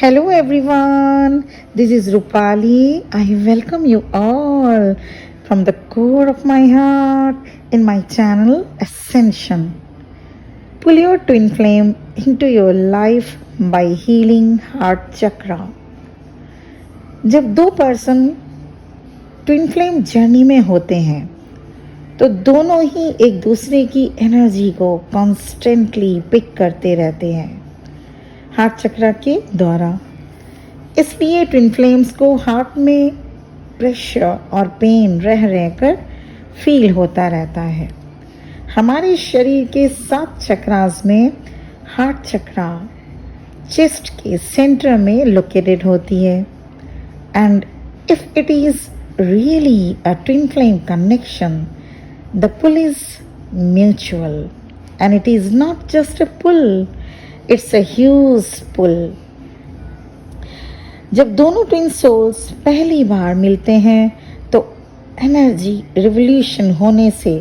Hello everyone, this is Rupali. I welcome you all from the core of my heart in my channel Ascension. Pull your twin flame into your life by healing heart chakra. जब दो person twin flame journey में होते हैं तो दोनों ही एक दूसरे की एनर्जी को कॉन्स्टेंटली पिक करते रहते हैं हार्ट चक्र के द्वारा। इसलिए ट्विन फ्लेम्स को हार्ट में प्रेशर और पेन रह रहकर फील होता रहता है। हमारे शरीर के 7 चक्रास में हार्ट चक्रा चेस्ट के सेंटर में लोकेटेड होती है। And if it is really a twin flame connection, the pull is mutual and it is not just a pull, it's a huge pull. जब दोनों ट्विन सोल्स पहली बार मिलते हैं तो एनर्जी रिवोल्यूशन होने से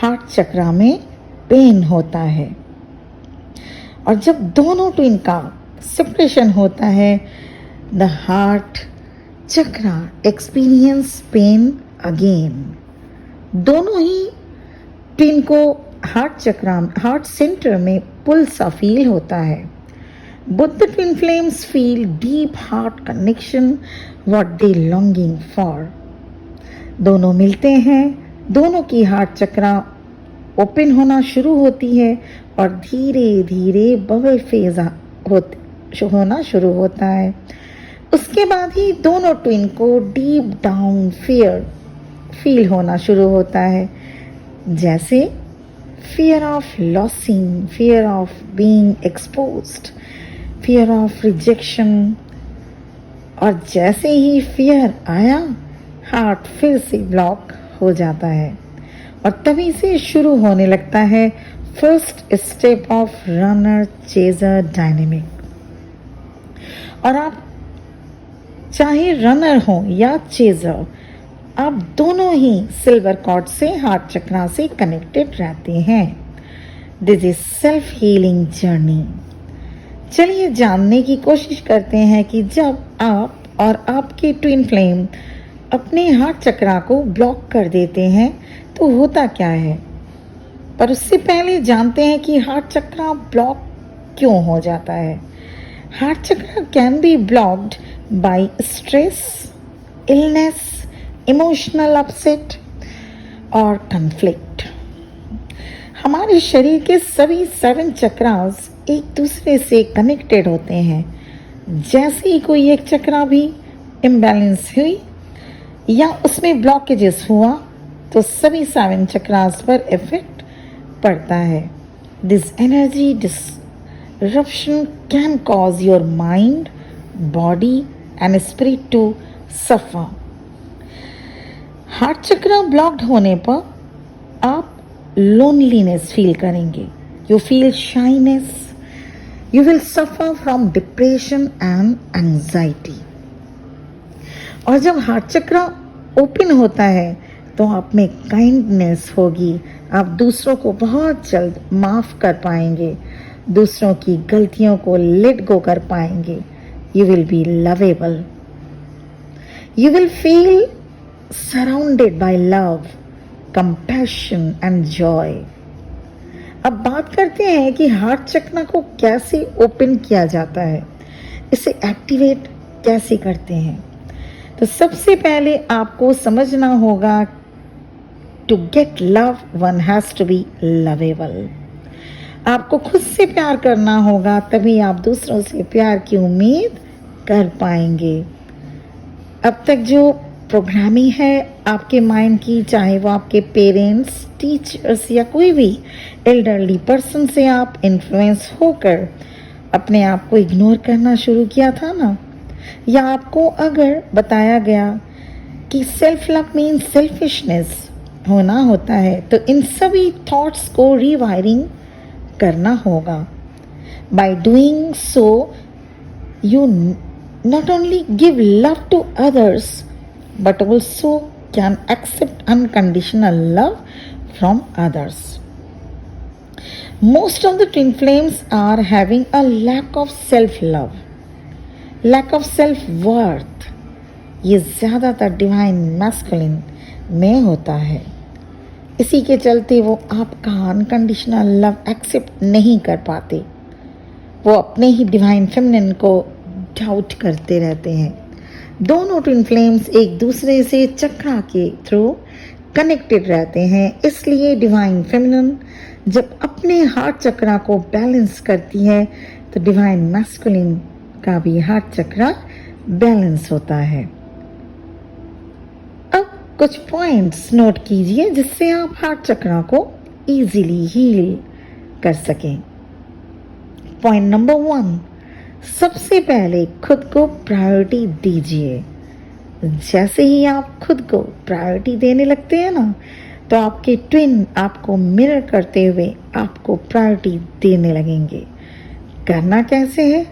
हार्ट चक्रा में पेन होता है, और जब दोनों ट्विन का सेपरेशन होता है the heart chakra experience pain again. दोनों ही ट्विन को हार्ट सेंटर में पुल सा फील होता है। Both the twin flames feel deep heart connection, what they longing for. दोनों मिलते हैं, दोनों की हार्ट चक्रा ओपन होना शुरू होती है और धीरे धीरे बबल फेज होना शुरू होता है। उसके बाद ही दोनों ट्विन को डीप डाउन फियर फील होना शुरू होता है, जैसे fear of losing, fear of being exposed, fear of rejection। और जैसे ही फियर आया हार्ट फिर से ब्लॉक हो जाता है और तभी से शुरू होने लगता है first step of runner chaser dynamic. और आप चाहे रनर हो या चेजर, आप दोनों ही सिल्वर कॉर्ड से हार्ट चक्रा से कनेक्टेड रहते हैं। This is self healing journey. चलिए जानने की कोशिश करते हैं कि जब आप और आपके ट्विन फ्लेम अपने हार्ट चक्रा को ब्लॉक कर देते हैं तो होता क्या है। पर उससे पहले जानते हैं कि हार्ट चक्रा ब्लॉक क्यों हो जाता है। Heart chakra can be blocked by stress, illness, emotional upset और कन्फ्लिक्ट। हमारे शरीर के सभी 7 चक्रास एक दूसरे से कनेक्टेड होते हैं। जैसे ही कोई एक चक्रा भी इम्बैलेंस हुई या उसमें ब्लॉकेजेस हुआ तो सभी 7 चक्रास पर इफेक्ट पड़ता है। This energy disruption can cause your mind, body and spirit to suffer. Heart chakra blocked होने पर आप लोनलीनेस फील करेंगे, you feel shyness, you will suffer from depression and anxiety. और जब हार्ट चक्रा ओपन होता है तो आप में काइंडनेस होगी, आप दूसरों को बहुत जल्द माफ कर पाएंगे, दूसरों की गलतियों को लेट गो कर पाएंगे। You will be lovable, you will feel surrounded by love, compassion and joy। अब बात करते हैं कि हार्ट चक्र को कैसे ओपन किया जाता है, इसे एक्टिवेट कैसे करते हैं। तो सबसे पहले आपको समझना होगा to get love one has to be lovable. आपको खुद से प्यार करना होगा, तभी आप दूसरों से प्यार की उम्मीद कर पाएंगे। अब तक जो प्रोग्रामिंग है आपके माइंड की, चाहे वो आपके पेरेंट्स, टीचर्स या कोई भी एल्डरली पर्सन से आप इन्फ्लुएंस होकर अपने आप को इग्नोर करना शुरू किया था ना, या आपको अगर बताया गया कि सेल्फ लव मीन्स सेल्फिशनेस होना होता है, तो इन सभी थॉट्स को रीवायरिंग करना होगा। By doing so you not only give love to others but also can accept unconditional love from others. Most of the twin flames are having a lack of self-love. Lack of self worth, ये ज़्यादातर divine masculine में होता है। इसी के चलते वो आपका अनकंडीशनल लव एक्सेप्ट नहीं कर पाते। वो अपने ही डिवाइन फेमिनिन को डाउट करते रहते हैं। दोनों ट्विन फ्लेम्स एक दूसरे से चक्रा के थ्रू कनेक्टेड रहते हैं। इसलिए डिवाइन फेमिनिन जब अपने हार्ट चक्रा को बैलेंस करती है तो डिवाइन मैस्कुलिन का भी हार्ट चक्रा बैलेंस होता है। अब कुछ पॉइंट्स नोट कीजिए जिससे आप हार्ट चक्रा को इजीली हील कर सकें। पॉइंट नंबर 1, सबसे पहले खुद को प्रायोरिटी दीजिए। जैसे ही आप खुद को प्रायोरिटी देने लगते हैं ना, तो आपके ट्विन आपको मिरर करते हुए आपको प्रायोरिटी देने लगेंगे। करना कैसे है?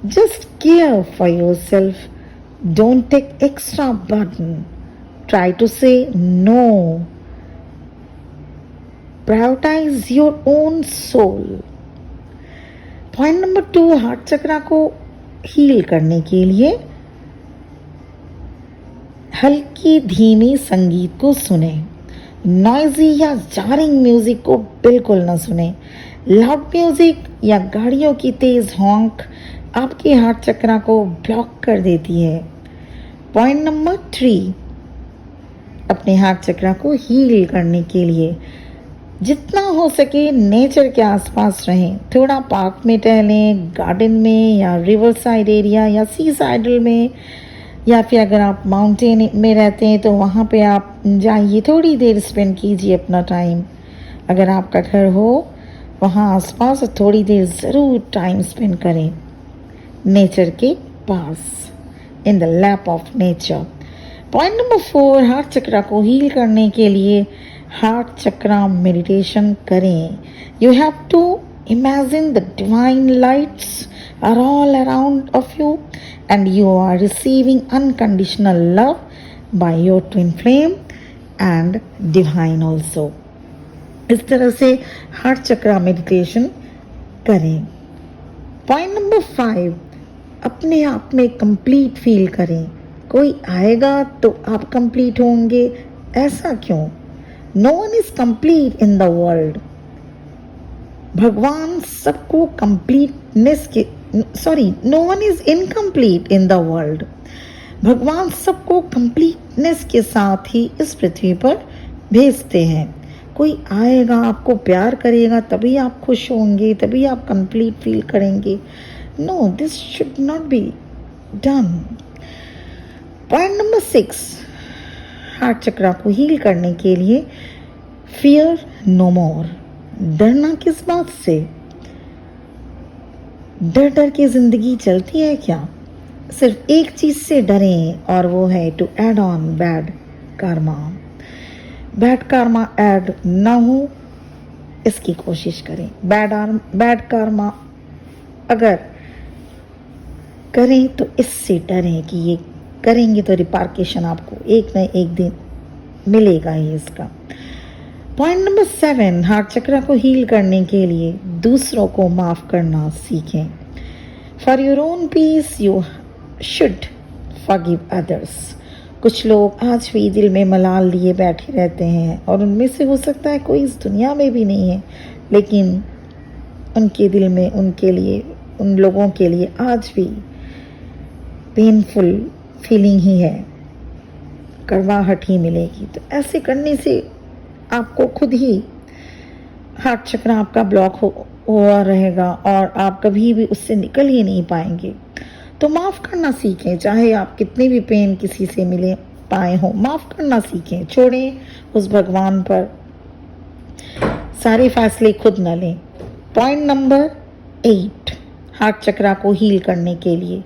Just care for yourself, don't take extra burden, try to say no, prioritise your own soul. Point number 2, heart chakra को हील करने के लिए हल्की धीमी संगीत को सुने। नॉइजी या जारिंग म्यूजिक को बिल्कुल ना सुने। लाउड म्यूजिक या गाड़ियों की तेज हॉन्क आपके हार्ट चक्रा को ब्लॉक कर देती है। पॉइंट नंबर 3, अपने हार्ट चक्रा को हील करने के लिए जितना हो सके नेचर के आसपास रहें। थोड़ा पार्क में टहलें, गार्डन में या रिवर साइड एरिया या सी साइडल में, या फिर अगर आप माउंटेन में रहते हैं तो वहाँ पे आप जाइए, थोड़ी देर स्पेंड कीजिए अपना टाइम। अगर आपका घर हो वहाँ आसपास थोड़ी देर ज़रूर टाइम स्पेंड करें नेचर के पास, in the lap of nature. Point number 4, heart chakra को हील करने के लिए हार्ट चक्रा मेडिटेशन करें। You have to imagine the divine lights are all around of you and you are receiving unconditional love by your twin flame and divine also. इस तरह से heart chakra meditation करें। Point number 5, अपने आप में complete feel करें। कोई आएगा तो आप कंप्लीट होंगे, ऐसा क्यों? No one is complete in the world. भगवान सबको कंप्लीटनेस के no one is incomplete in the world. भगवान सबको कंप्लीटनेस के साथ ही इस पृथ्वी पर भेजते हैं। कोई आएगा, आपको प्यार करेगा, तभी आप खुश होंगे, तभी आप कंप्लीट फील करेंगे। No, this should not be done. Point number 6, heart chakra को हील करने के लिए फियर नो मोर। डरना किस बात से? डर डर के जिंदगी चलती है क्या? सिर्फ एक चीज से डरें और वो है to add on bad karma. Bad karma add ना हो इसकी कोशिश करें। बैड कार्मा अगर करें तो इससे डरें कि ये करेंगे तो रिपार्केशन आपको एक न एक दिन मिलेगा ही इसका। पॉइंट नंबर 7, हार्ट चक्रा को हील करने के लिए दूसरों को माफ करना सीखें। For your own peace you should forgive others. कुछ लोग आज भी दिल में मलाल लिए बैठे रहते हैं और उनमें से हो सकता है कोई इस दुनिया में भी नहीं है, लेकिन उनके दिल में उनके लिए, उन लोगों के लिए आज भी पेनफुल फीलिंग ही है, कड़वाहट ही मिलेगी। तो ऐसे करने से आपको खुद ही हार्ट चक्र आपका ब्लॉक हुआ रहेगा और आप कभी भी उससे निकल ही नहीं पाएंगे। तो माफ़ करना सीखें, चाहे आप कितने भी पेन किसी से मिले पाए हो, माफ़ करना सीखें। छोड़ें उस भगवान पर, सारे फैसले खुद न लें। पॉइंट नंबर 8, हार्ट चक्रा को हील करने के लिए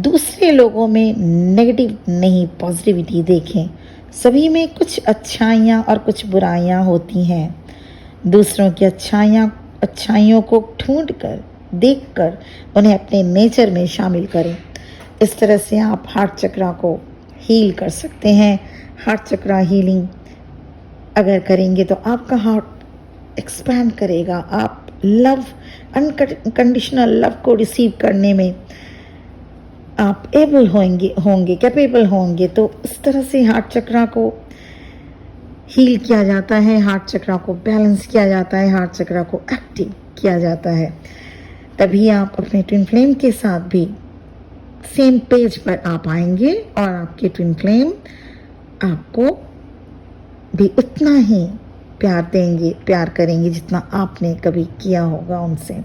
दूसरे लोगों में नेगेटिव नहीं पॉजिटिविटी देखें। सभी में कुछ अच्छाइयाँ और कुछ बुराइयाँ होती हैं। दूसरों की अच्छाइयों को ढूंढ कर, देख कर उन्हें अपने नेचर में शामिल करें। इस तरह से आप हार्ट चक्रा को हील कर सकते हैं। हार्ट चक्रा हीलिंग अगर करेंगे तो आपका हार्ट एक्सपैंड करेगा। आप लव, अनकंडीशनल लव को रिसीव करने में आप एबल होंगे कैपेबल होंगे तो इस तरह से हार्ट चक्रा को हील किया जाता है, हार्ट चक्रा को बैलेंस किया जाता है, हार्ट चक्रा को एक्टिव किया जाता है। तभी आप अपने ट्विन फ्लेम के साथ भी सेम पेज पर आ पाएंगे और आपके ट्विन फ्लेम आपको भी उतना ही प्यार देंगे, प्यार करेंगे जितना आपने कभी किया होगा उनसे।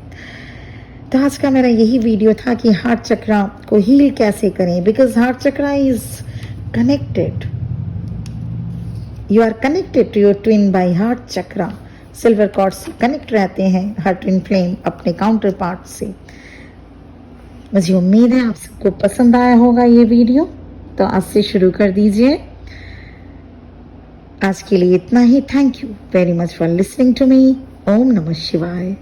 तो आज का मेरा यही वीडियो था कि हार्ट चक्रा को हील कैसे करें, because heart chakra is connected, you are connected to your twin by heart chakra. Silver cord से कनेक्ट रहते हैं हर ट्विन फ्लेम अपने काउंटर पार्ट से। मुझे उम्मीद है आप सबको पसंद आया होगा ये वीडियो, तो आज से शुरू कर दीजिए। आज के लिए इतना ही। Thank you very much for listening to me. ओम नमः शिवाय।